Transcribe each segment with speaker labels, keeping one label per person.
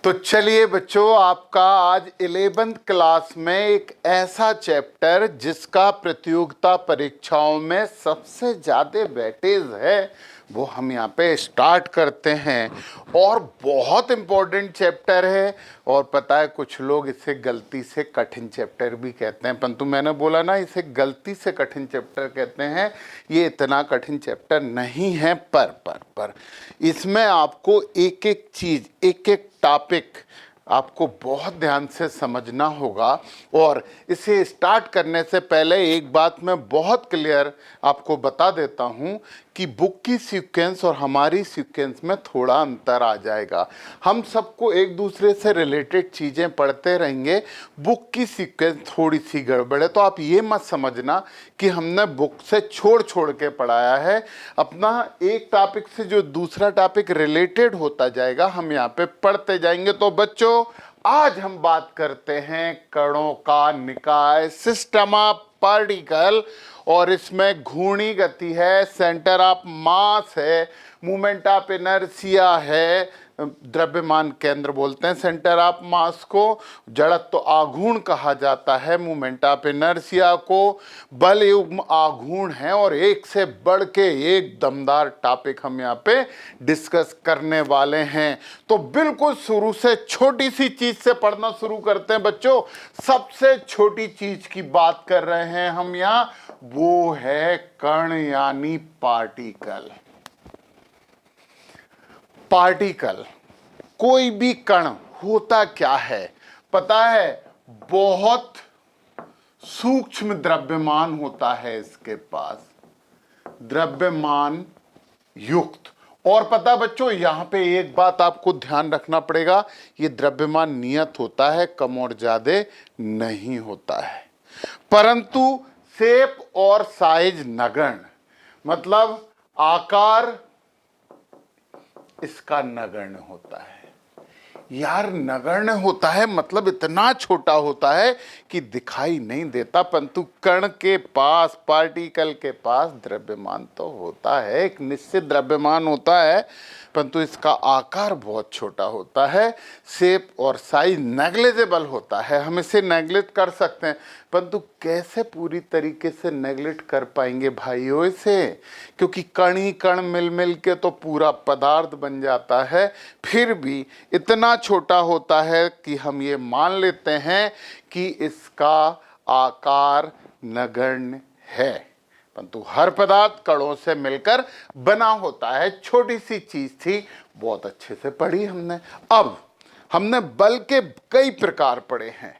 Speaker 1: तो चलिए बच्चों, आपका आज 11th क्लास में एक ऐसा चैप्टर जिसका प्रतियोगिता परीक्षाओं में सबसे ज़्यादा वेटेज है वो हम यहाँ पे स्टार्ट करते हैं। और बहुत इम्पोर्टेंट चैप्टर है। और पता है कुछ लोग इसे गलती से कठिन चैप्टर भी कहते हैं, परंतु मैंने बोला ना इसे गलती से कठिन चैप्टर कहते हैं। ये इतना कठिन चैप्टर नहीं है, पर इसमें आपको एक एक चीज़, एक एक टॉपिक आपको बहुत ध्यान से समझना होगा। और इसे स्टार्ट करने से पहले एक बात मैं बहुत क्लियर आपको बता देता हूं कि बुक की सीक्वेंस और हमारी सीक्वेंस में थोड़ा अंतर आ जाएगा। हम सबको एक दूसरे से रिलेटेड चीज़ें पढ़ते रहेंगे, बुक की सीक्वेंस थोड़ी सी गड़बड़ है। तो आप ये मत समझना कि हमने बुक से छोड़ छोड़ के पढ़ाया है। अपना एक टॉपिक से जो दूसरा टॉपिक रिलेटेड होता जाएगा हम यहाँ पे पढ़ते जाएंगे। तो बच्चों, आज हम बात करते हैं कणों का निकाय, सिस्टम ऑफ पार्टिकल। और इसमें घूर्णी गति है, सेंटर ऑफ मास है, मूवमेंट ऑफ इनर्शिया है, द्रव्यमान केंद्र बोलते हैं सेंटर ऑफ मास को, जड़त्व तो आघूर्ण कहा जाता है मूवमेंट ऑफ इनर्शिया को, बल युग्म आघूर्ण है। और एक से बढ़ के एक दमदार टॉपिक हम यहाँ पे डिस्कस करने वाले हैं। तो बिल्कुल शुरू से छोटी सी चीज से पढ़ना शुरू करते हैं बच्चों। सबसे छोटी चीज की बात कर रहे हैं हम यहाँ, वो है कण यानी पार्टिकल। पार्टिकल, कोई भी कण होता क्या है पता है? बहुत सूक्ष्म द्रव्यमान होता है इसके पास, द्रव्यमान युक्त। और पता बच्चों, यहां पे एक बात आपको ध्यान रखना पड़ेगा, ये द्रव्यमान नियत होता है, कम और ज्यादा नहीं होता है। परंतु शेप और साइज नगण्य, मतलब आकार इसका नगण्य होता है। यार नगण्य होता है मतलब इतना छोटा होता है कि दिखाई नहीं देता, परंतु कण के पास, पार्टिकल के पास द्रव्यमान तो होता है, एक निश्चित द्रव्यमान होता है, परंतु इसका आकार बहुत छोटा होता है। शेप और साइज नेग्लिजिबल होता है, हम इसे नेग्लेक्ट कर सकते हैं, परंतु कैसे पूरी तरीके से नेग्लेक्ट कर पाएंगे भाइयों इसे? क्योंकि कण ही कण मिल मिल के तो पूरा पदार्थ बन जाता है। फिर भी इतना छोटा होता है कि हम ये मान लेते हैं कि इसका आकार नगण्य है, परंतु हर पदार्थ कणों से मिलकर बना होता है। छोटी सी चीज थी, बहुत अच्छे से पढ़ी हमने। अब हमने बल के कई प्रकार पढ़े हैं।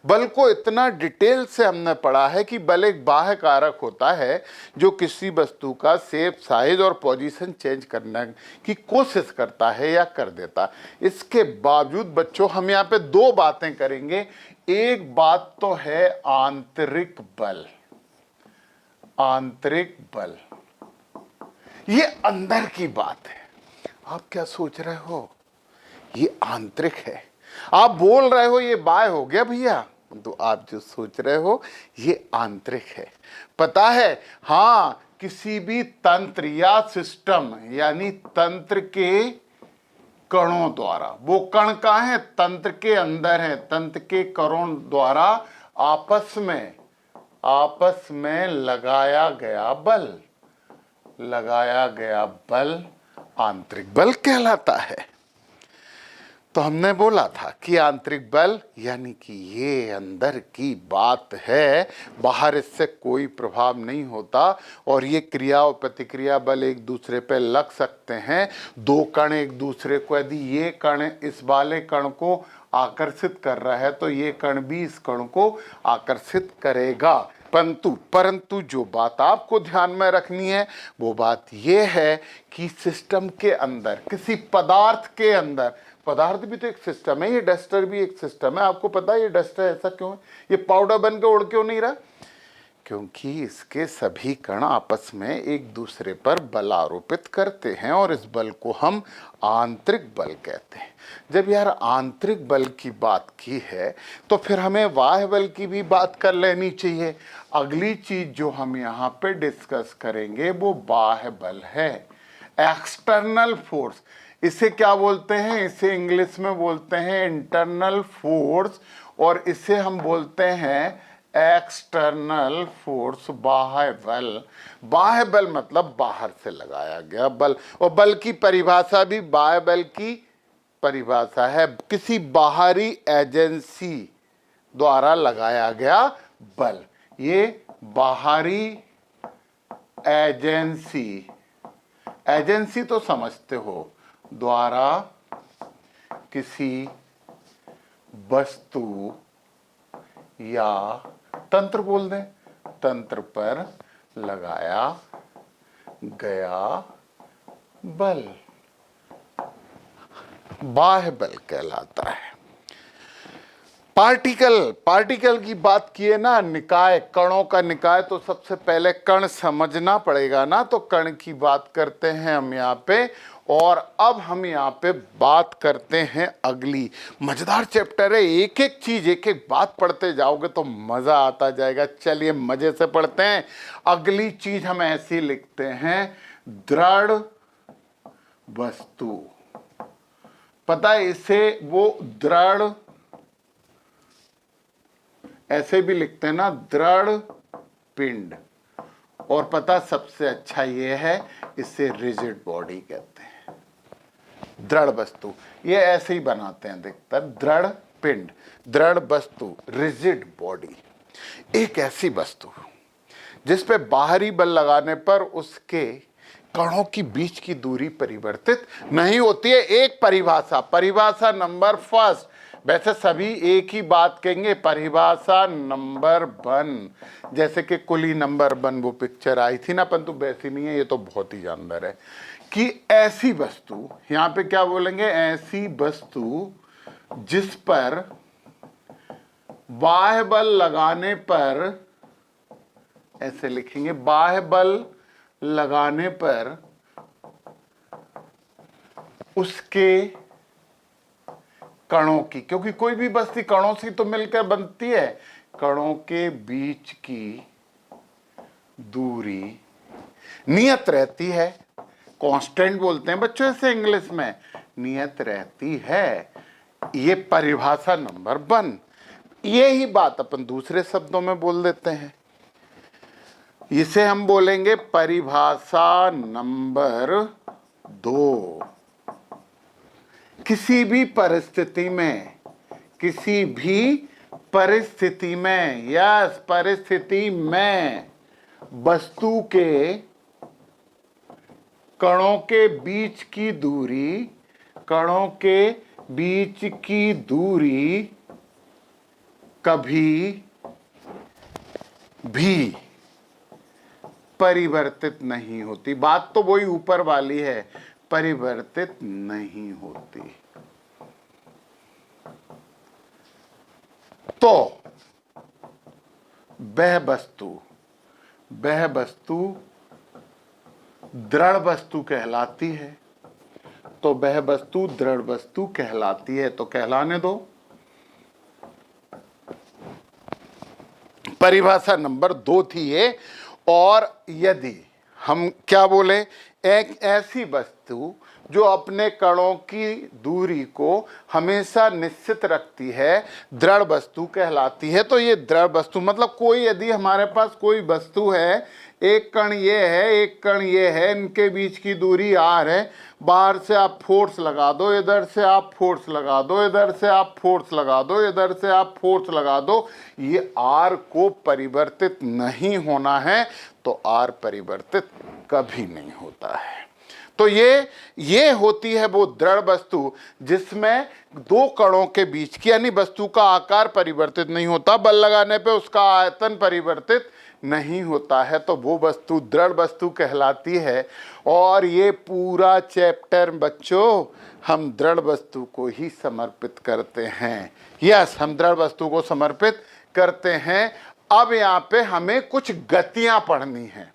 Speaker 1: बल को इतना डिटेल से हमने पढ़ा है कि बल एक बाह्य कारक होता है जो किसी वस्तु का शेप, साइज और पोजीशन चेंज करने की कोशिश करता है या कर देता है। इसके बावजूद बच्चों हम यहाँ पे दो बातें करेंगे। एक बात तो है आंतरिक बल। आंतरिक बल ये अंदर की बात है। आप क्या सोच रहे हो? ये आंतरिक है। आप बोल रहे हो ये बाह्य हो गया भैया, तो आप जो सोच रहे हो ये आंतरिक है। पता है, हाँ, किसी भी तंत्र या सिस्टम यानी तंत्र के कणों द्वारा, वो कण कहाँ है? तंत्र के अंदर है, तंत्र के कणों द्वारा आपस में लगाया गया बल आंतरिक बल कहलाता है। तो हमने बोला था कि आंतरिक बल यानी कि ये अंदर की बात है, बाहर इससे कोई प्रभाव नहीं होता। और ये क्रिया और प्रतिक्रिया बल एक दूसरे पे लग सकते हैं। दो कण एक दूसरे को, यदि ये कण इस वाले कण को आकर्षित कर रहा है तो ये कण भी इस कण को आकर्षित करेगा। परंतु जो बात आपको ध्यान में रखनी है वो बात ये है कि सिस्टम के अंदर, किसी पदार्थ के अंदर, पदार्थ भी तो एक सिस्टम है, ये डस्टर भी एक सिस्टम है। आपको पता है ये डस्टर ऐसा क्यों है? ये पाउडर बन के उड़ क्यों नहीं रहा? क्योंकि इसके सभी कण आपस में एक दूसरे पर बल आरोपित करते हैं और इस बल को हम आंतरिक बल कहते हैं। जब यार आंतरिक बल की बात की है तो फिर हमें बाह्य बल की भी बात कर लेनी चाहिए। अगली चीज जो हम यहाँ पे डिस्कस करेंगे वो बाह्य बल है, एक्सटर्नल फोर्स। इसे क्या बोलते हैं? इसे इंग्लिश में बोलते हैं इंटरनल फोर्स, और इसे हम बोलते हैं एक्सटर्नल फोर्स, बाह्य बल। बाह्य बल मतलब बाहर से लगाया गया बल, और बल की परिभाषा भी बाह्य बल की परिभाषा है किसी बाहरी एजेंसी द्वारा लगाया गया बल। ये बाहरी एजेंसी, एजेंसी तो समझते हो, द्वारा किसी वस्तु या तंत्र बोल दें, तंत्र पर लगाया गया बल बाह्य बल कहलाता है। पार्टिकल की बात किए ना, निकाय, कणों का निकाय, तो सबसे पहले कण समझना पड़ेगा ना, तो कण की बात करते हैं हम यहाँ पे। और अब हम यहाँ पे बात करते हैं अगली, मजेदार चैप्टर है, एक एक चीज एक एक बात पढ़ते जाओगे तो मजा आता जाएगा। चलिए मजे से पढ़ते हैं। अगली चीज हम ऐसी लिखते हैं, दृढ़ वस्तु। पता है इसे वो दृढ़ ऐसे भी लिखते हैं ना, दृढ़ पिंड। और पता सबसे अच्छा ये है, इसे रिजिड बॉडी कहते हैं। दृढ़ वस्तु ये ऐसे ही बनाते हैं अधिकतर, दृढ़ पिंड, दृढ़ वस्तु, रिजिड बॉडी। एक ऐसी वस्तु जिस पे बाहरी बल लगाने पर उसके कणों की बीच की दूरी परिवर्तित नहीं होती है। एक परिभाषा नंबर फर्स्ट, वैसे सभी एक ही बात कहेंगे, परिभाषा नंबर 1। जैसे कि कुली नंबर 1 वो पिक्चर आई थी ना, परंतु वैसी नहीं है, ये तो बहुत ही जानदार है। कि ऐसी वस्तु, यहां पे क्या बोलेंगे, ऐसी वस्तु जिस पर बाह्य बल लगाने पर, ऐसे लिखेंगे, बाह्य बल लगाने पर उसके कणों की, क्योंकि कोई भी वस्तु कणों से तो मिलकर बनती है, कणों के बीच की दूरी नियत रहती है। कांस्टेंट बोलते हैं बच्चों इसे इंग्लिश में, नियत रहती है। ये परिभाषा नंबर 1। ये ही बात अपन दूसरे शब्दों में बोल देते हैं, इसे हम बोलेंगे परिभाषा नंबर 2। किसी भी परिस्थिति में, यस, परिस्थिति में वस्तु के कणों के बीच की दूरी कभी भी परिवर्तित नहीं होती। बात तो वही ऊपर वाली है, परिवर्तित नहीं होती। तो वह वस्तु दृढ़ वस्तु कहलाती है। तो वह वस्तु दृढ़ वस्तु कहलाती है, तो कहलाने दो। परिभाषा नंबर 2 थी ये। और यदि हम क्या बोले, एक ऐसी वस्तु जो अपने कणों की दूरी को हमेशा निश्चित रखती है, दृढ़ वस्तु कहलाती है। तो ये दृढ़ वस्तु मतलब कोई, यदि हमारे पास कोई वस्तु है, एक कण ये है, एक कण ये है, इनके बीच की दूरी r है, बाहर से आप फोर्स लगा दो, इधर से आप फोर्स लगा दो, इधर से आप फोर्स लगा दो, इधर से आप फोर्स लगा दो, ये r को परिवर्तित नहीं होना है, तो r परिवर्तित कभी नहीं होता है। तो ये होती है वो दृढ़ वस्तु जिसमें दो कणों के बीच की, यानी वस्तु का आकार परिवर्तित नहीं होता, बल लगाने पे उसका आयतन परिवर्तित नहीं होता है, तो वो वस्तु दृढ़ वस्तु कहलाती है। और ये पूरा चैप्टर बच्चों हम दृढ़ वस्तु को ही समर्पित करते हैं। यस, हम दृढ़ वस्तु को समर्पित करते हैं। अब यहाँ पे हमें कुछ गतियां पढ़नी है,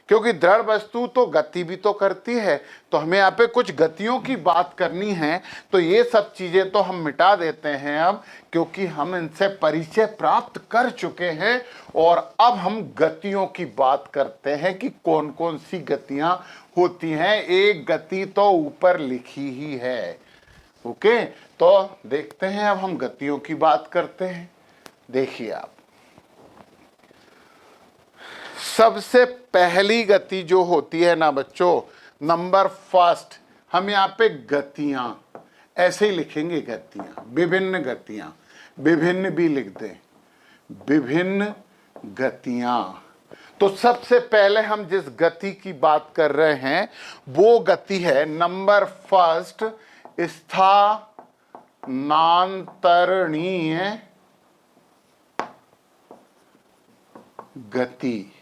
Speaker 1: क्योंकि दृढ़ वस्तु तो गति भी तो करती है, तो हमें यहाँ पे कुछ गतियों की बात करनी है। तो ये सब चीजें तो हम मिटा देते हैं अब, क्योंकि हम इनसे परिचय प्राप्त कर चुके हैं। और अब हम गतियों की बात करते हैं कि कौन कौन सी गतियां होती हैं। एक गति तो ऊपर लिखी ही है। ओके, तो देखते हैं, अब हम गतियों की बात करते हैं। देखिए आप, सबसे पहली गति जो होती है ना बच्चों, नंबर फर्स्ट, हम यहाँ पे गतियां ऐसे ही लिखेंगे, गतियां, विभिन्न गतियां, विभिन्न भी लिख दें, विभिन्न गतियां। तो सबसे पहले हम जिस गति की बात कर रहे हैं वो गति है नंबर फर्स्ट, स्थानांतरणीय गति।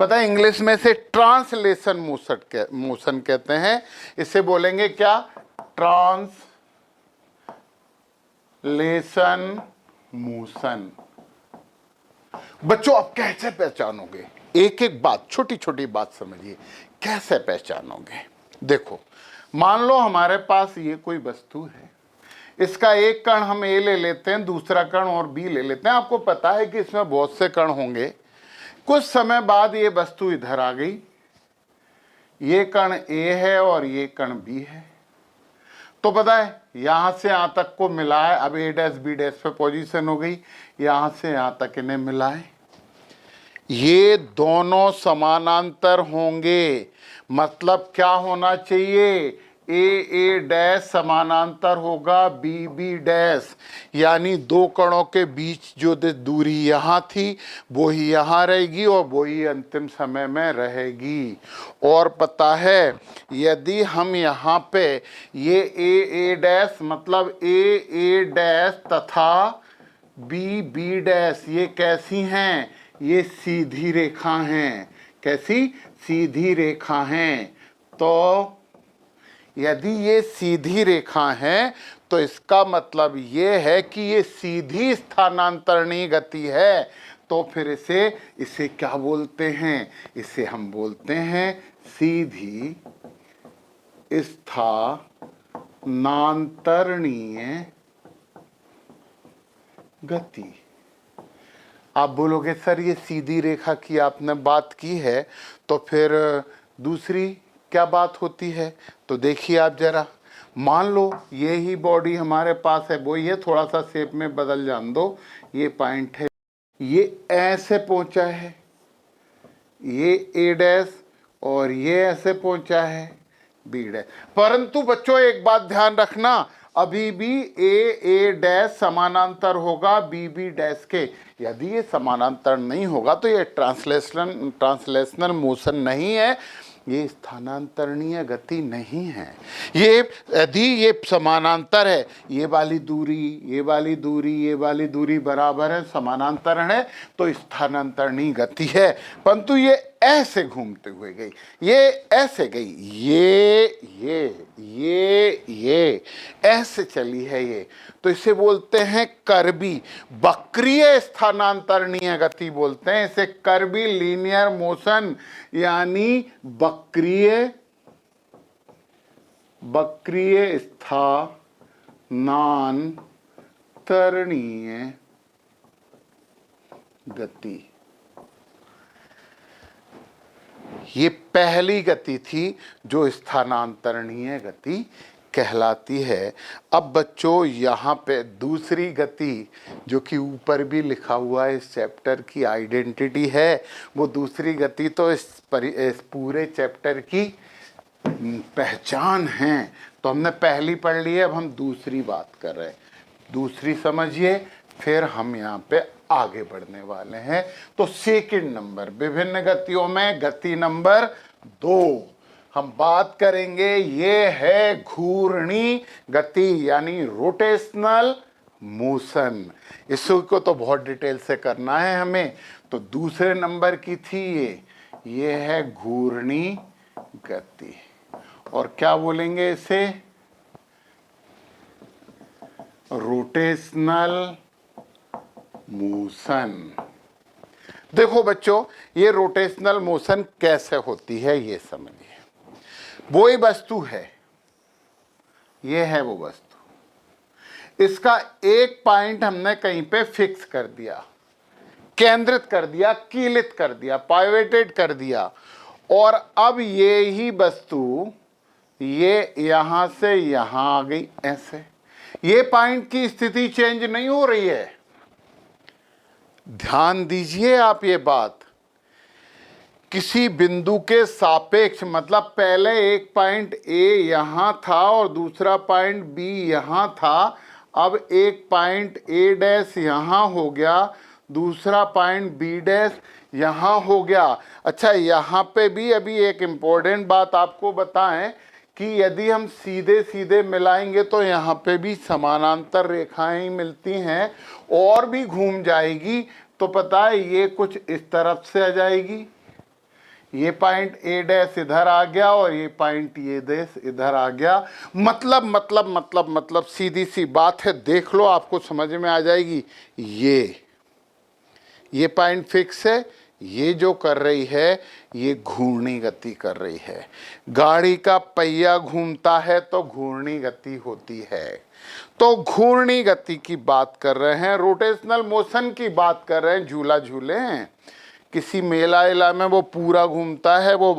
Speaker 1: पता है इंग्लिश में से ट्रांसलेशन मोशन कहते हैं, इसे बोलेंगे क्या, ट्रांसलेशन मोशन। बच्चों आप कैसे पहचानोगे, एक एक बात, छोटी छोटी बात समझिए, कैसे पहचानोगे। देखो, मान लो हमारे पास ये कोई वस्तु है, इसका एक कण हम ए ले लेते हैं, दूसरा कण और बी ले लेते हैं। आपको पता है कि इसमें बहुत से कण होंगे। कुछ समय बाद ये वस्तु इधर आ गई, ये कण ए है और ये कण बी है। तो पता है यहां से यहां तक को मिला है, अब ए डैश बी डैश पे पोजीशन हो गई, यहां से यहां तक इन्हें मिला है। ये दोनों समानांतर होंगे, मतलब क्या होना चाहिए, ए डैश समानांतर होगा बी बी डैश, यानी दो कणों के बीच जो दूरी यहाँ थी वो ही यहाँ रहेगी और वो ही अंतिम समय में रहेगी। और पता है यदि हम यहाँ पे ये ए डैश मतलब ए डैश तथा बी बी डैश, ये कैसी हैं, ये सीधी रेखा हैं। कैसी, सीधी रेखा हैं। तो यदि ये सीधी रेखा है तो इसका मतलब ये है कि ये सीधी स्थानांतरणीय गति है। तो फिर इसे क्या बोलते हैं, इसे हम बोलते हैं सीधी स्थानांतरणीय गति। आप बोलोगे सर ये सीधी रेखा की आपने बात की है, तो फिर दूसरी क्या बात होती है। तो देखिए आप जरा, मान लो ये ही बॉडी हमारे पास है, वो ये थोड़ा सा शेप में बदल जान दो, ये पॉइंट है, ये ऐसे पहुंचा है, ये ए डैश, और ये ऐसे पहुंचा है बी डैश। परंतु बच्चों एक बात ध्यान रखना, अभी भी ए डैश समानांतर होगा बी बी डैश के। यदि ये समानांतर नहीं होगा तो ये ट्रांसलेशनल मोशन नहीं है, ये स्थानांतरणीय गति नहीं है। ये यदि ये समानांतर है, ये वाली दूरी, ये वाली दूरी, ये वाली दूरी बराबर है, समानांतरण है, तो स्थानांतरणीय गति है। परंतु ये ऐसे घूमते हुए गई, ये ऐसे गई, ये ऐसे चली है ये, तो इसे बोलते हैं कर्वी, वक्रीय स्थानांतरणीय गति बोलते हैं इसे, कर्वी लीनियर मोशन, यानी वक्रीय स्थानांतरणीय गति। ये पहली गति थी जो स्थानांतरणीय गति कहलाती है। अब बच्चों यहाँ पे दूसरी गति जो कि ऊपर भी लिखा हुआ है, इस चैप्टर की आइडेंटिटी है, वो दूसरी गति तो इस पूरे चैप्टर की पहचान है। तो हमने पहली पढ़ ली है, अब हम दूसरी बात कर रहे हैं। दूसरी समझिए, फिर हम यहाँ पे आगे बढ़ने वाले हैं। तो सेकंड नंबर, विभिन्न गतियों में गति नंबर 2 हम बात करेंगे, ये है घूर्णी गति, यानी रोटेशनल मोशन। इसको तो बहुत डिटेल से करना है हमें। तो दूसरे नंबर की थी ये है घूर्णी गति, और क्या बोलेंगे इसे, रोटेशनल मोशन। देखो बच्चों, ये रोटेशनल मोशन कैसे होती है ये समझिए। वो ही वस्तु है, ये है वो वस्तु, इसका एक पॉइंट हमने कहीं पे फिक्स कर दिया, केंद्रित कर दिया, कीलित कर दिया, पाइवेटेड कर दिया, और अब ये ही वस्तु ये यहां से यहां आ गई ऐसे। ये पॉइंट की स्थिति चेंज नहीं हो रही है, ध्यान दीजिए आप ये बात। किसी बिंदु के सापेक्ष, मतलब पहले एक पॉइंट ए यहां था और दूसरा पॉइंट बी यहां था, अब एक पॉइंट ए डैश यहां हो गया, दूसरा पॉइंट बी डैश यहां हो गया। अच्छा, यहां पे भी अभी एक इंपॉर्टेंट बात आपको बताएं कि यदि हम सीधे सीधे मिलाएंगे तो यहाँ पे भी समानांतर रेखाएं मिलती हैं और भी घूम जाएगी, तो पता है ये कुछ इस तरफ से आ जाएगी, ये पॉइंट ए डैश इधर आ गया और ये पॉइंट ये डैश इधर आ गया। मतलब सीधी सी बात है, देख लो आपको समझ में आ जाएगी। ये पॉइंट फिक्स है, ये जो कर रही है ये घूर्णी गति कर रही है। गाड़ी का पहिया घूमता है तो घूर्णी गति होती है। तो घूर्णी गति की बात कर रहे हैं, रोटेशनल मोशन की बात कर रहे हैं। झूला झूले हैं किसी मेला वेला में, वो पूरा घूमता है, वो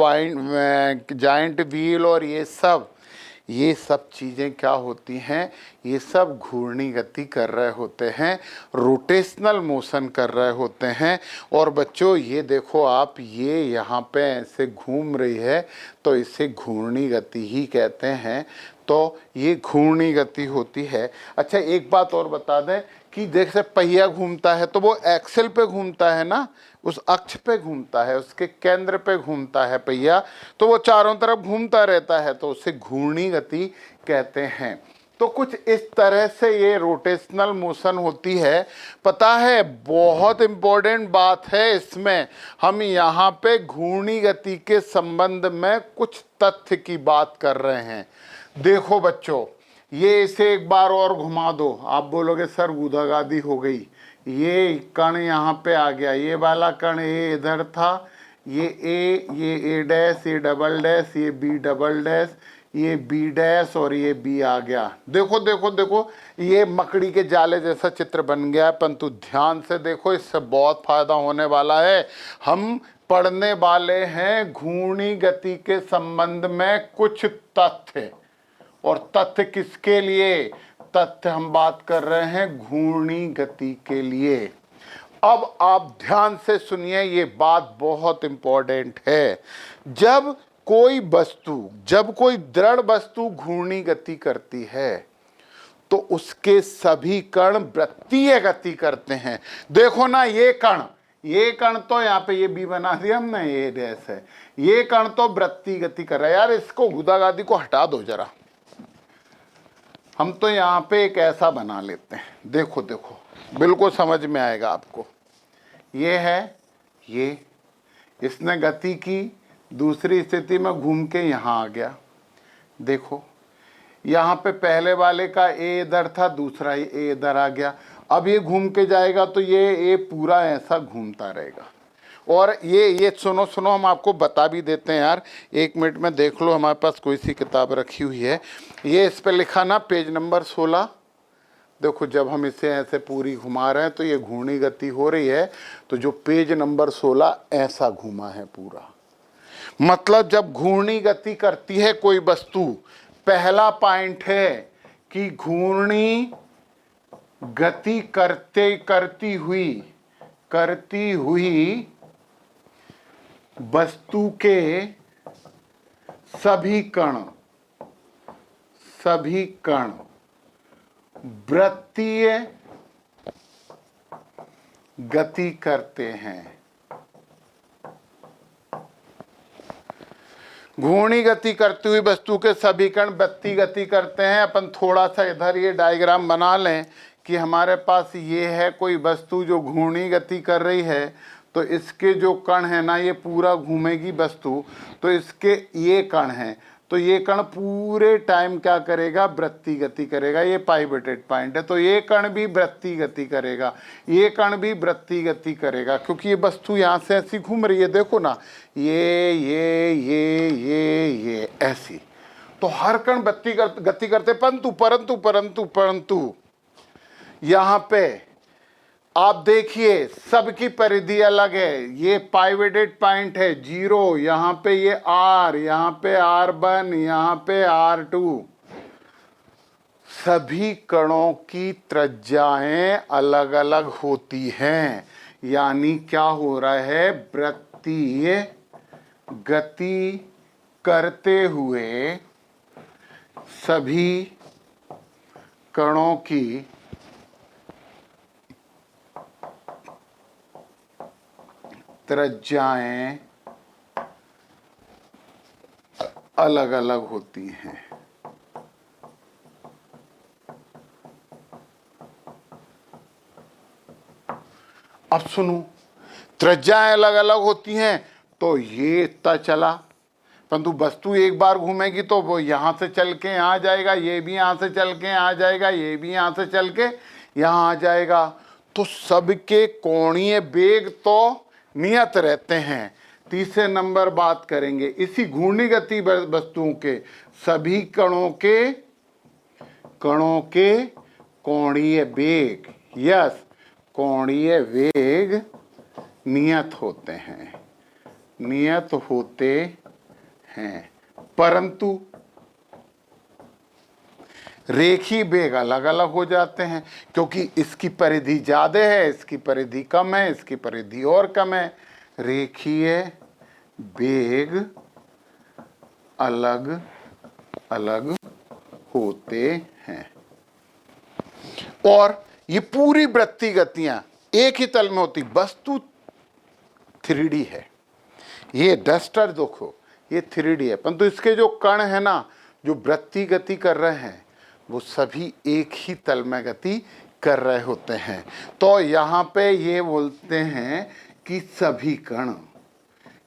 Speaker 1: जाइंट व्हील और ये सब चीज़ें क्या होती हैं, ये सब घूर्णी गति कर रहे होते हैं, रोटेशनल मोशन कर रहे होते हैं। और बच्चों ये देखो आप, ये यहाँ पे ऐसे घूम रही है तो इसे घूर्णी गति ही कहते हैं। तो ये घूर्णी गति होती है। अच्छा, एक बात और बता दें कि जैसे पहिया घूमता है तो वो एक्सेल पे घूमता है ना, उस अक्ष पे घूमता है, उसके केंद्र पे घूमता है पहिया, तो वो चारों तरफ घूमता रहता है, तो उसे घूर्णी गति कहते हैं। तो कुछ इस तरह से ये रोटेशनल मोशन होती है। पता है, बहुत इंपॉर्टेंट बात है इसमें, हम यहाँ पे घूर्णी गति के संबंध में कुछ तथ्य की बात कर रहे हैं। देखो बच्चों, ये इसे एक बार और घुमा दो, आप बोलोगे सर गुदागादी हो गई, ये कण यहाँ पे आ गया, ये वाला कण ए इधर था, ये ए डैश, ये डबल डैश, ये बी डबल डैश, ये बी डैश और ये बी आ गया। देखो देखो देखो, ये मकड़ी के जाले जैसा चित्र बन गया है, परंतु ध्यान से देखो, इससे बहुत फायदा होने वाला है। हम पढ़ने वाले हैं घूर्णी गति के संबंध में कुछ तथ्य, और तथ्य किसके लिए? तथ्य हम बात कर रहे हैं घूर्णी गति के लिए। अब आप ध्यान से सुनिए, ये बात बहुत इंपॉर्टेंट है। जब कोई दृढ़ वस्तु घूर्णी गति करती है तो उसके सभी कण वृत्तीय गति करते हैं। देखो ना, ये कण तो यहाँ पे ये बी बना दिया हमने, ये डैश है, ये कण तो वृत्तीय गति कर रहा है। यार इसको गुदागादी को हटा दो जरा, हम तो यहाँ पे एक ऐसा बना लेते हैं। देखो देखो, बिल्कुल समझ में आएगा आपको। ये है, ये इसने गति की, दूसरी स्थिति में घूम के यहाँ आ गया। देखो यहाँ पे पहले वाले का ए इधर था, दूसरा ए इधर आ गया। अब ये घूम के जाएगा तो ये पूरा ऐसा घूमता रहेगा। और ये सुनो हम आपको बता भी देते हैं यार, 1 मिनट में देख लो, हमारे पास कोई सी किताब रखी हुई है, ये इस पे लिखा ना पेज नंबर 16। देखो जब हम इसे ऐसे पूरी घुमा रहे हैं तो ये घूर्णी गति हो रही है, तो जो पेज नंबर 16 ऐसा घूमा है पूरा। मतलब जब घूर्णी गति करती है कोई वस्तु, पहला पॉइंट है कि घूर्णी गति करती हुई वस्तु के सभी कण वृत्तीय गति करते हैं। घूर्णी गति करती हुई वस्तु के सभी कण वृत्तीय गति करते हैं। अपन थोड़ा सा इधर ये डायग्राम बना लें कि हमारे पास ये है कोई वस्तु जो घूर्णी गति कर रही है, तो इसके जो कण है ना, ये पूरा घूमेगी वस्तु, तो इसके ये कण हैं, तो ये कण पूरे टाइम क्या करेगा, वृत्तीय गति करेगा। ये पाइवोटेड पॉइंट है, तो ये कण भी वृत्तीय गति करेगा, ये कण भी वृत्तीय गति करेगा, क्योंकि ये वस्तु यहाँ से ऐसी घूम रही है, देखो ना, ये ऐसी। तो हर कण गति करते, परंतु परंतु परंतु परंतु यहाँ पे आप देखिए सबकी परिधि अलग है। ये पाइवोटेड पॉइंट है 0, यहाँ पे ये R, यहाँ पे R1, यहाँ पे R2। सभी कणों की त्रिज्याएं अलग अलग होती हैं, यानी क्या हो रहा है, वृत्तीय गति करते हुए सभी कणों की त्रिज्याएं अलग अलग होती हैं। अब सुनो, त्रिज्याएं अलग अलग होती हैं, तो ये इतना चला, परंतु वस्तु एक बार घूमेगी तो वो यहां से चल के यहां जाएगा, ये भी यहां से चल के यहां जाएगा, ये भी यहां से चल के यहां आ जाएगा। तो सबके कोणीय वेग तो नियत रहते हैं। तीसरे नंबर बात करेंगे इसी घूर्णी गति वस्तुओं के सभी कणों के कोणीय वेग, यस, कोणीय वेग नियत होते हैं, नियत होते हैं, परंतु रेखीय वेग अलग अलग हो जाते हैं, क्योंकि इसकी परिधि ज्यादा है, इसकी परिधि कम है, इसकी परिधि और कम है। रेखीय वेग अलग अलग होते हैं। और ये पूरी वृत्तीय गतियां एक ही तल में होती। वस्तु 3D है, ये डस्टर देखो ये 3D है, परंतु इसके जो कण है ना, जो वृत्तीय गति कर रहे हैं, वो सभी एक ही तल में गति कर रहे होते हैं। तो यहाँ पे ये बोलते हैं कि सभी कण,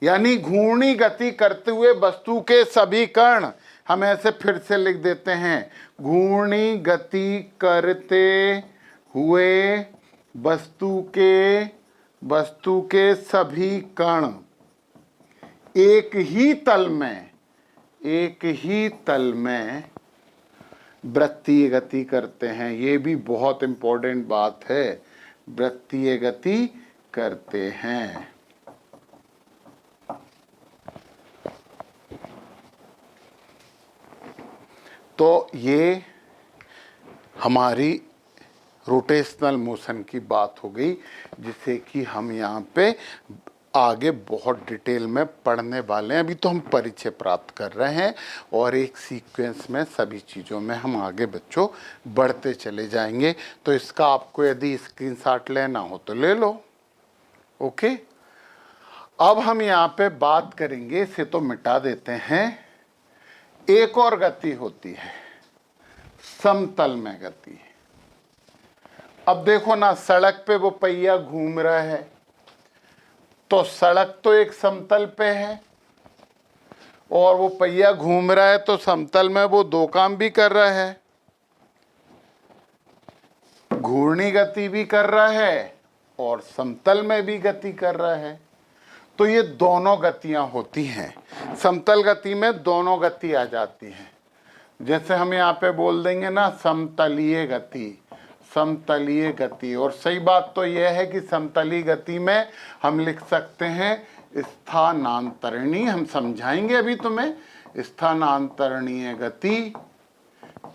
Speaker 1: यानी घूर्णी गति करते हुए वस्तु के सभी कण, हम ऐसे फिर से लिख देते हैं, घूर्णी गति करते हुए वस्तु के सभी कण एक ही तल में वृत्तीय गति करते हैं। ये भी बहुत इंपॉर्टेंट बात है, वृत्तीय गति करते हैं। तो ये हमारी रोटेशनल मोशन की बात हो गई, जिसे कि हम यहाँ पे आगे बहुत डिटेल में पढ़ने वाले हैं। अभी तो हम परिचय प्राप्त कर रहे हैं और एक सीक्वेंस में सभी चीज़ों में हम आगे बच्चों बढ़ते चले जाएंगे। तो इसका आपको यदि स्क्रीनशॉट लेना हो तो ले लो, ओके। अब हम यहाँ पे बात करेंगे, इसे तो मिटा देते हैं। एक और गति होती है समतल में गति। अब देखो ना, सड़क पे वो पहिया घूम रहा है, तो सड़क तो एक समतल पे है और वो पहिया घूम रहा है, तो समतल में वो दो काम भी कर रहा है, घूर्णी गति भी कर रहा है और समतल में भी गति कर रहा है। तो ये दोनों गतियां होती हैं, समतल गति में दोनों गति आ जाती है। जैसे हम यहाँ पे बोल देंगे ना, समतलीय गति, समतलीय गति। और सही बात तो यह है कि समतलीय गति में हम लिख सकते हैं स्थानांतरणीय, हम समझाएंगे अभी तुम्हें, स्थानांतरणीय गति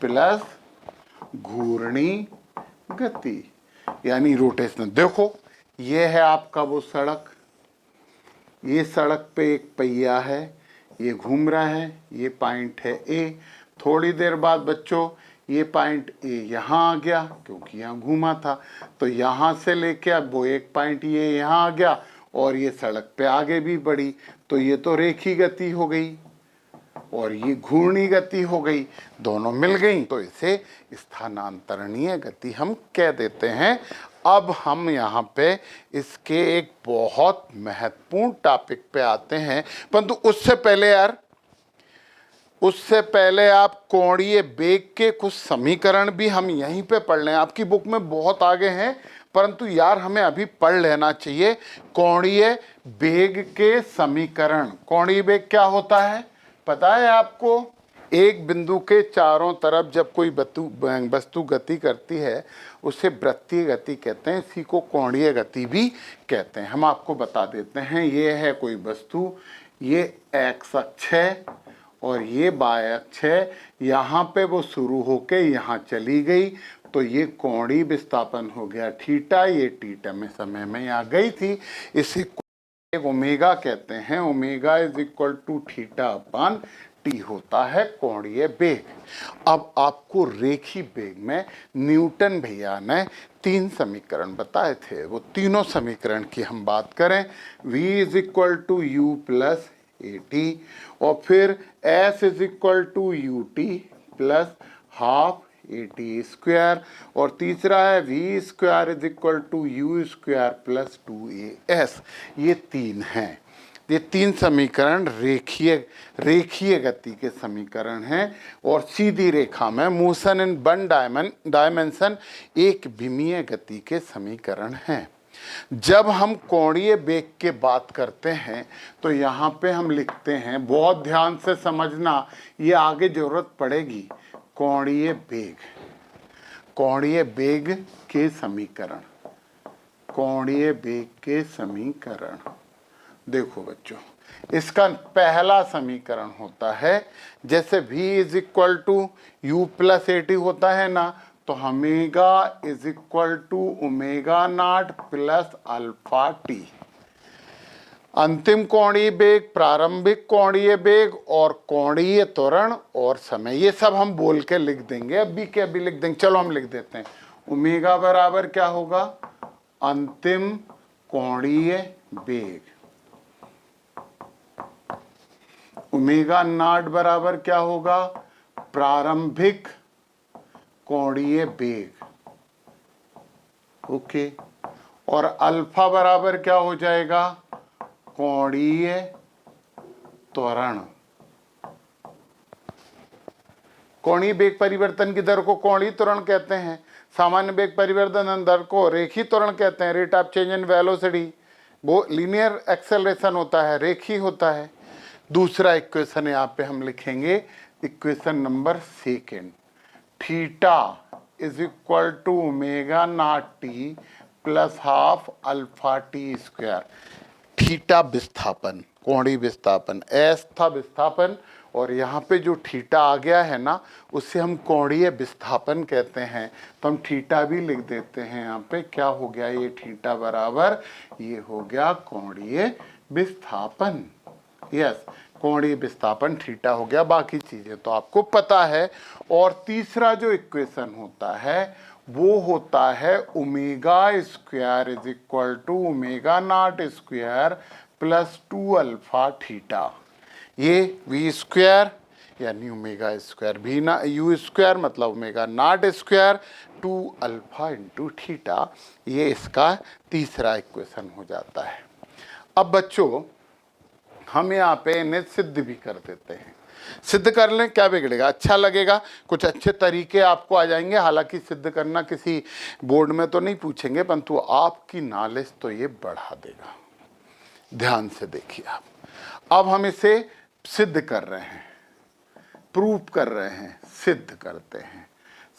Speaker 1: प्लस घूर्णी गति, यानी रोटेशनल। देखो ये है आपका वो सड़क, ये सड़क पे एक पहिया है, ये घूम रहा है, ये पॉइंट है ए। थोड़ी देर बाद बच्चों ये पॉइंट ए यहाँ आ गया, क्योंकि यहाँ घूमा था, तो यहाँ से लेके अब वो एक पॉइंट ये यहाँ आ गया और ये सड़क पे आगे भी बढ़ी। तो ये तो रेखीय गति हो गई और ये घूर्णी गति हो गई, दोनों मिल गई, तो इसे स्थानांतरणीय गति हम कह देते हैं। अब हम यहाँ पे इसके एक बहुत महत्वपूर्ण टॉपिक पे आते हैं, परंतु उससे पहले यार उससे पहले आप कोणीय बेग के कुछ समीकरण भी हम यहीं पे पढ़ लें। आपकी बुक में बहुत आगे हैं, परंतु यार हमें अभी पढ़ लेना चाहिए कोणीय बेग के समीकरण। कोणीय बेग क्या होता है पता है आपको? एक बिंदु के चारों तरफ जब कोई वस्तु गति करती है उसे वृत्तीय गति कहते हैं, इसी को कोणीय गति भी कहते हैं। हम आपको बता देते हैं, ये है कोई वस्तु, ये एक्स अक्ष है और ये वाई अक्ष है, यहाँ पे वो शुरू होके यहाँ चली गई, तो ये कोणीय विस्थापन हो गया थीटा, ये थीटा में समय में यहाँ गई थी, इसे ओमेगा कहते हैं। Omega is equal to theta upon T होता है कोणीय बेग। अब आपको रेखीय बेग में न्यूटन भैया ने 3 समीकरण बताए थे, वो तीनों समीकरण की हम बात करें, v is equal to U plus A T, और फिर s is equal to U T plus half A T square, और तीसरा है v square is equal to U square plus 2as। ये 3 हैं, ये 3 समीकरण रेखीय गति के समीकरण हैं, और सीधी रेखा में मोशन इन वन डायमेंशन एक विमीय गति के समीकरण हैं। जब हम कोणीय बेग के बात करते हैं तो यहाँ पे हम लिखते हैं, बहुत ध्यान से समझना, ये आगे जरूरत पड़ेगी, कोणीय बेग के समीकरण, कोणीय बेग के समीकरण। देखो बच्चों, इसका पहला समीकरण होता है, जैसे v is equal to U plus A T होता है ना, तो omega is equal to omega naught plus alpha T. अंतिम कोणीय बेग, प्रारंभिक कोणीय बेग और कोणीय त्वरण और समय, ये सब हम बोल के लिख देंगे, अभी के अभी लिख देंगे। चलो हम लिख देते हैं, ओमेगा बराबर क्या होगा, अंतिम कोणीय बेग, ओमेगा नॉट बराबर क्या होगा, प्रारंभिक कोणीय बेग, ओके, और अल्फा बराबर क्या हो जाएगा, कोणीय त्वरण। कोणीय बेग परिवर्तन की दर को कोणीय त्वरण कहते हैं, सामान्य बेग परिवर्तन दर को रेखीय त्वरण कहते हैं। Rate of change in velocity वो लीनियर एक्सेलरेशन होता है, रेखीय होता है। दूसरा इक्वेशन यहाँ पे हम लिखेंगे, equation number 2, theta is equal to omega naught T plus half alpha T square. Theta विस्थापन, कोणीय विस्थापन, एस था विस्थापन, और यहाँ पे जो थीटा आ गया है ना, उससे हम कोणीय विस्थापन कहते हैं, तो हम थीटा भी लिख देते हैं यहाँ पे। क्या हो गया, ये थीटा बराबर ये हो गया कोणीय विस्थापन। यस, कोणीय विस्थापन थीटा हो गया, बाकी चीजें तो आपको पता है। और तीसरा जो इक्वेशन होता है वो होता है omega square is equal to omega naught square plus 2 alpha theta. ये वी स्क्वायर यानी ओमेगा स्क्वायर, भी ना यू स्क्वायर मतलब omega naught square 2 alpha into theta, ये इसका तीसरा इक्वेशन हो जाता है। अब बच्चों हम यहाँ पे इन्हें सिद्ध भी कर देते हैं। सिद्ध कर लें, क्या बिगड़ेगा, अच्छा लगेगा, कुछ अच्छे तरीके आपको आ जाएंगे। हालांकि सिद्ध करना किसी बोर्ड में तो नहीं पूछेंगे, परंतु आपकी नॉलेज तो ये बढ़ा देगा। ध्यान से देखिए आप, अब हम इसे सिद्ध कर रहे हैं, प्रूफ कर रहे हैं, सिद्ध करते हैं।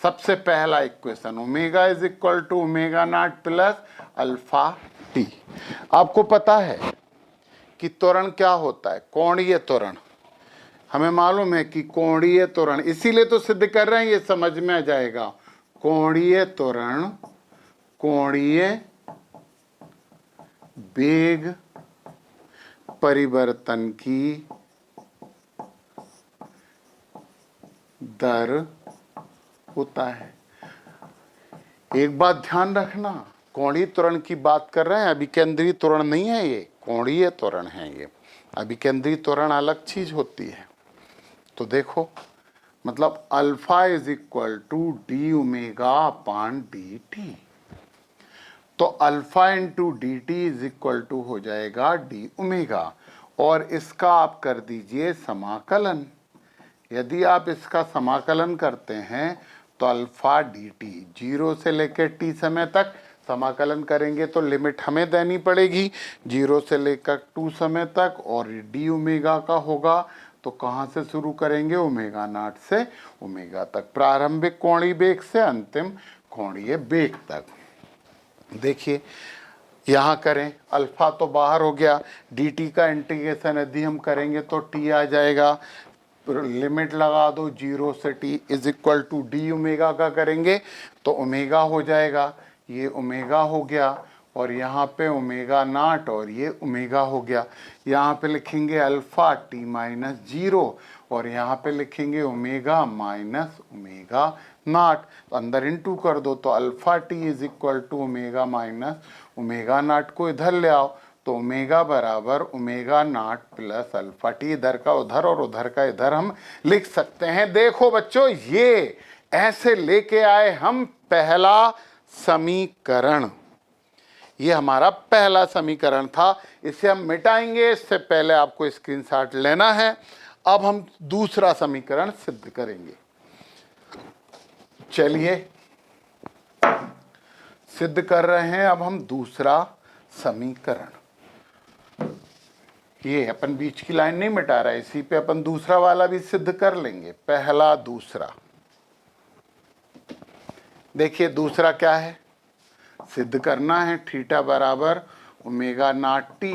Speaker 1: सबसे पहला equation, omega is equal to omega naught plus alpha T. आपको पता है कि त्वरण क्या होता है, कोणीय त्वरण। हमें मालूम है कि कोणीय त्वरण, इसीलिए तो सिद्ध कर रहे हैं, ये समझ में आ जाएगा। कोणीय त्वरण कोणीय बेग परिवर्तन की दर होता है। एक बात ध्यान रखना, कोणीय त्वरण की बात कर रहे हैं, अभिकेंद्री त्वरण नहीं है, ये कोणीय त्वरण है। ये अभिकेंद्री त्वरण अलग चीज होती है। तो देखो, मतलब alpha is equal to D omega upon d t, तो alpha into d T is equal to हो जाएगा डी ओमेगा, और इसका आप कर दीजिए समाकलन। यदि आप इसका समाकलन करते हैं तो अल्फा डी टी 0 से लेकर टी समय तक समाकलन करेंगे तो लिमिट हमें देनी पड़ेगी 0 से लेकर 2 समय तक, और डी ओमेगा का होगा तो कहाँ से शुरू करेंगे, ओमेगा नॉट से ओमेगा तक, प्रारंभिक कोणीय वेग से अंतिम कोणीय वेग तक। देखिए यहाँ करें, अल्फा तो बाहर हो गया, डी टी का इंटीग्रेशन यदि हम करेंगे तो टी आ जाएगा, लिमिट लगा दो 0 से T is equal to D omega का करेंगे तो ओमेगा हो जाएगा, ये ओमेगा हो गया, और यहाँ पे ओमेगा नॉट और ये ओमेगा हो गया। यहाँ पे लिखेंगे अल्फा टी माइनस 0 और यहाँ पे लिखेंगे ओमेगा माइनस ओमेगा नॉट, तो अंदर इनटू कर दो तो alpha T is equal to omega minus omega naught को इधर ले आओ तो ओमेगा बराबर omega naught plus alpha T, इधर का उधर और उधर का इधर हम लिख सकते हैं। देखो बच्चों, ये ऐसे लेके आए हम पहला समीकरण, ये हमारा पहला समीकरण था, इसे हम मिटाएंगे, इससे पहले आपको स्क्रीनशॉट लेना है। अब हम दूसरा समीकरण सिद्ध करेंगे। चलिए सिद्ध कर रहे हैं अब हम दूसरा समीकरण। ये अपन बीच की लाइन नहीं मिटा रहे, इसी पे अपन दूसरा वाला भी सिद्ध कर लेंगे, पहला दूसरा। देखिए दूसरा क्या है, सिद्ध करना है थीटा बराबर omega naught T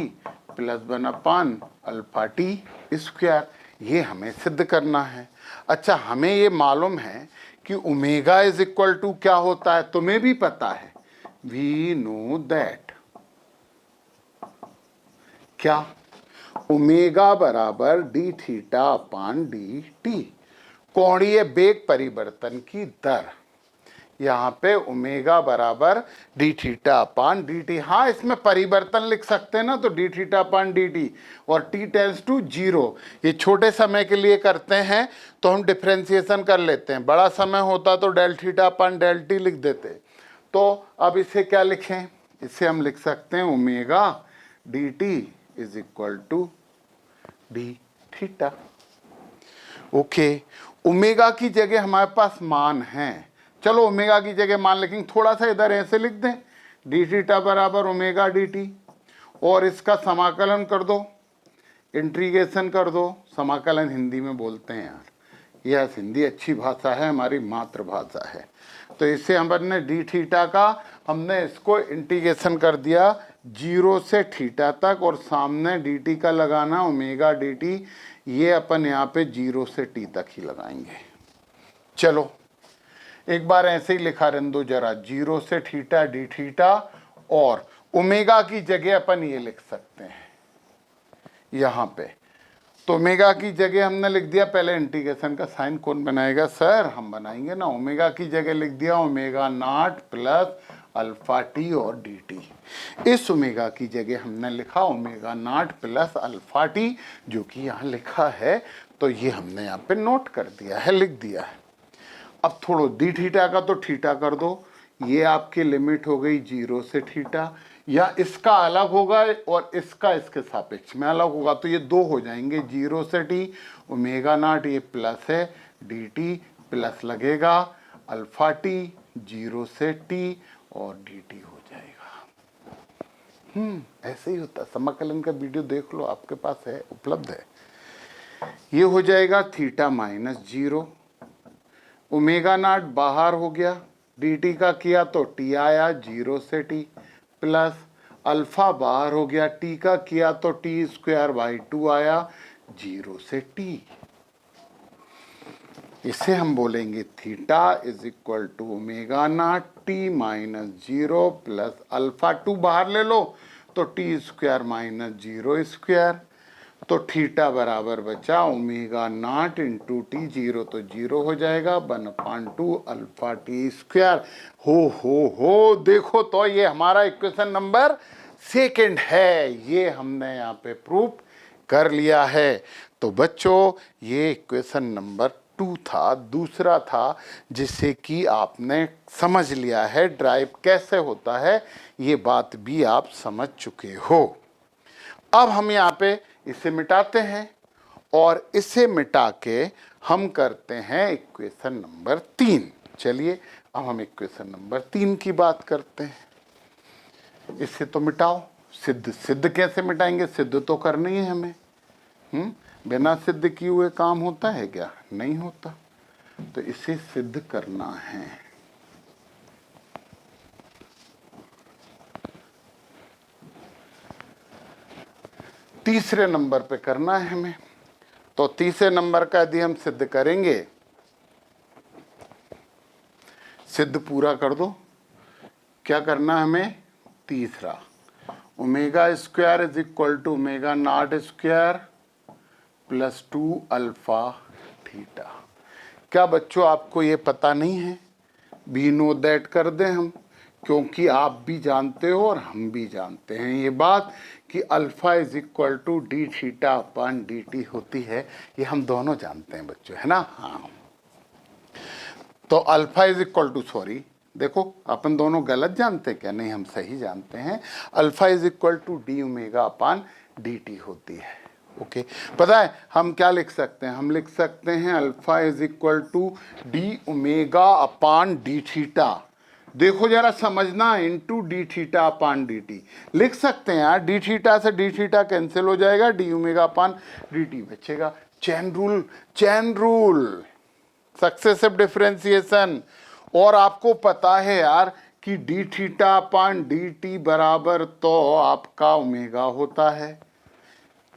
Speaker 1: plus 1 alpha T square, ये हमें सिद्ध करना है। अच्छा, हमें ये मालूम है कि ओमेगा इज इक्वल टू क्या होता है, तुम्हें भी पता है, वी नो दैट, क्या, ओमेगा बराबर D theta upon d T, कोणीय वेग परिवर्तन की दर। यहाँ पे ओमेगा बराबर D theta upon d T, हाँ इसमें परिवर्तन लिख सकते हैं ना, तो D theta upon d T, और टी टेंस टू 0, ये छोटे समय के लिए करते हैं तो हम डिफ्रेंसिएशन कर लेते हैं, बड़ा समय होता तो del theta upon del T लिख देते। तो अब इसे क्या लिखें, इसे हम लिख सकते हैं omega D T is equal to D theta. Okay, omega की जगह हमारे पास मान है, चलो ओमेगा की जगह मान लिखेंगे, थोड़ा सा इधर ऐसे लिख दें, डी थीटा बराबर ओमेगा डी टी, और इसका समाकलन कर दो, इंटीग्रेशन कर दो, समाकलन हिंदी में बोलते हैं यार, यह हिंदी अच्छी भाषा है, हमारी मातृभाषा है। तो इससे हमने डी थीटा का हमने इसको इंटीग्रेशन कर दिया 0 से थीटा तक, और सामने डी टी का लगाना ओमेगा डी टी, ये अपन यहाँ पे 0 से टी तक ही लगाएंगे। चलो एक बार ऐसे ही लिखा रहने दो जरा, 0 से थीटा डी थीटा, और ओमेगा की जगह अपन ये लिख सकते हैं यहाँ पे, तो ओमेगा की जगह हमने लिख दिया, पहले इंटीग्रेशन का साइन कौन बनाएगा, सर हम बनाएंगे ना, ओमेगा की जगह लिख दिया omega naught plus alpha T और डी टी, इस ओमेगा की जगह हमने लिखा omega naught plus alpha T, जो कि यहाँ लिखा है, तो ये हमने यहाँ पे नोट कर दिया है, लिख दिया है। अब थोड़ा डी थीटा का तो थीटा कर दो, ये आपकी लिमिट हो गई 0 से थीटा, या इसका अलग होगा और इसका इसके सापेक्ष में अलग होगा, तो ये दो हो जाएंगे, 0 से टी ओमेगा नॉट, ये प्लस है, डी टी प्लस लगेगा अल्फा टी 0 से टी, और डी टी हो जाएगा। ऐसे ही होता है, समाकलन का वीडियो देख लो, आपके पास है, उपलब्ध है। ये हो जाएगा थीटा माइनस 0, ओमेगा नॉट बाहर हो गया, डी टी का किया तो टी आया 0 से टी, प्लस अल्फा बाहर हो गया, टी का किया तो टी स्क्वायर बाई 2 आया 0 से टी। इसे हम बोलेंगे theta is equal to omega naught T minus 0 plus alpha, 2 बाहर ले लो तो टी स्क्वायर माइनस 0 स्क्वायर, तो थीटा बराबर बचा ओमेगा नॉट इंटू टी, 0 तो 0 हो जाएगा, 1/2 अल्फा टी स्क्वायर। हो देखो, तो ये हमारा इक्वेशन नंबर 2 है, ये हमने यहाँ पे प्रूफ कर लिया है। तो बच्चों ये इक्वेशन नंबर 2 था, दूसरा था, जिससे कि आपने समझ लिया है ड्राइव कैसे होता है, ये बात भी आप समझ चुके हो। अब हम यहाँ पे इसे मिटाते हैं, और इसे मिटा के हम करते हैं इक्वेशन नंबर 3। चलिए अब हम इक्वेशन नंबर 3 की बात करते हैं। इसे तो मिटाओ। सिद्ध सिद्ध कैसे मिटाएंगे? सिद्ध तो करना ही है हमें। बिना सिद्ध किए हुए काम होता है क्या? नहीं होता। तो इसे सिद्ध करना है। तीसरे नंबर पे करना है हमें। तो तीसरे नंबर का यदि हम सिद्ध करेंगे, सिद्ध पूरा कर दो। क्या करना है हमें? तीसरा, omega square is equal to omega naught square plus 2 alpha theta. क्या बच्चों आपको ये पता नहीं है? बी नो दैट कर दें हम, क्योंकि आप भी जानते हो और हम भी जानते हैं ये बात कि alpha is equal to D theta upon D T होती है। ये हम दोनों जानते हैं बच्चों, है ना? हाँ। तो alpha is equal to, sorry देखो अपन दोनों गलत जानते हैं क्या? नहीं, हम सही जानते हैं। Alpha is equal to D omega upon D T होती है। ओके, पता है हम क्या लिख सकते हैं? हम लिख सकते हैं alpha is equal to D omega upon D theta. देखो जरा समझना, into d theta upon D t लिख सकते हैं यार। डी थीटा से डी थीटा कैंसिल हो जाएगा, d omega upon D t बचेगा। Chain rule, chain rule, successive differentiation. और आपको पता है यार कि d theta upon D t बराबर तो आपका ओमेगा होता है,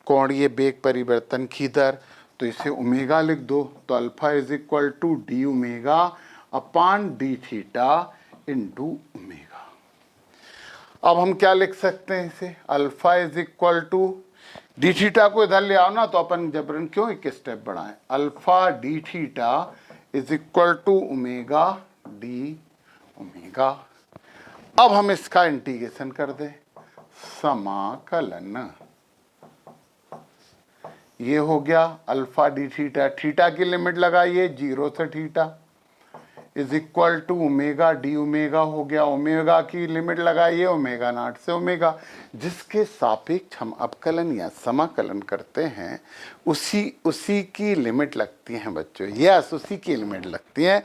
Speaker 1: कोणीय बेग परिवर्तन की दर। तो इसे ओमेगा लिख दो। तो alpha is equal to D omega upon D theta into omega. अब हम क्या लिख सकते हैं इसे? Alpha is equal to, D theta को इधर ले आओ ना, तो अपन जबरन क्यों एक स्टेप बढ़ाएं। Alpha D theta is equal to omega D omega. अब हम इसका इंटीग्रेशन कर दें, समाकलन। ये हो गया अल्फा डी थीटा, थीटा की लिमिट लगाइए 0 से theta is equal to omega D omega हो गया। ओमेगा की लिमिट लगाइए ओमेगा नॉट से ओमेगा। जिसके सापेक्ष हम अवकलन या समाकलन करते हैं उसी की लिमिट लगती हैं बच्चों। यस, उसी की लिमिट लगती हैं।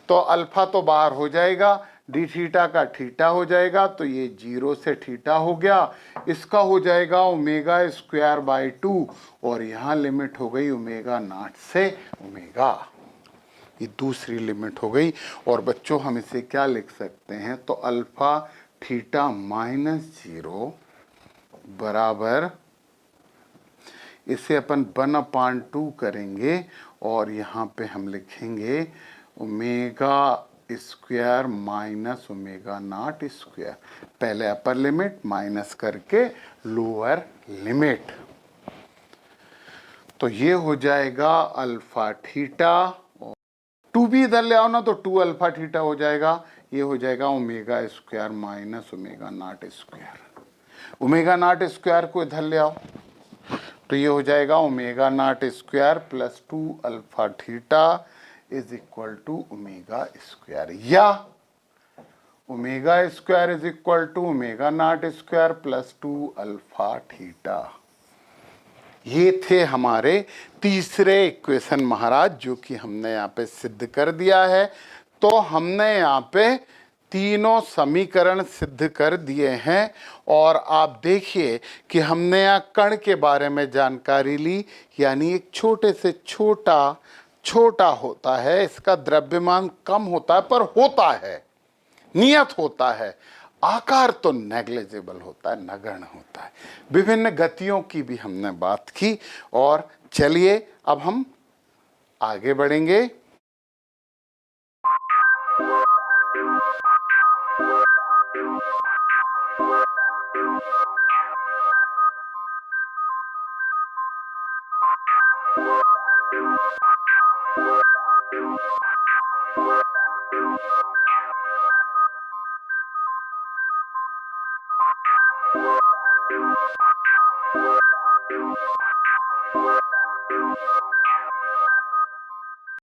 Speaker 1: तो अल्फा तो बाहर हो जाएगा, डी थीटा का थीटा हो जाएगा, तो ये 0 से थीटा हो गया। इसका हो जाएगा ओमेगा स्क्वायर बाई 2 और यहाँ लिमिट हो गई ओमेगा नॉट से ओमेगा। ये दूसरी लिमिट हो गई। और बच्चों हम इसे क्या लिख सकते हैं? तो अल्फा थीटा -0 बराबर, इसे अपन 1/2 करेंगे और यहाँ पे हम लिखेंगे omega square minus omega naught square. पहले अपर लिमिट माइनस करके लोअर लिमिट। तो ये हो जाएगा अल्फा थीटा, 2 भी इधर ले आओ ना तो 2 अल्फा थीटा हो जाएगा। ये हो जाएगा omega square minus omega naught square. Omega naught square को इधर ले आओ तो ये हो जाएगा omega naught square plus 2 alpha theta is equal to omega square, या omega square is equal to omega naught square plus 2 alpha theta. ये थे हमारे तीसरे इक्वेशन महाराज, जो कि हमने यहाँ पे सिद्ध कर दिया है। तो हमने यहाँ पे तीनों समीकरण सिद्ध कर दिए हैं। और आप देखिए कि हमने यहाँ कण के बारे में जानकारी ली, यानी एक छोटे से छोटा होता है, इसका द्रव्यमान कम होता है पर होता है, नियत होता है। आकार तो नेग्लिजिबल होता है, नगण्य होता है। विभिन्न गतियों की भी हमने बात की। और चलिए अब हम आगे बढ़ेंगे।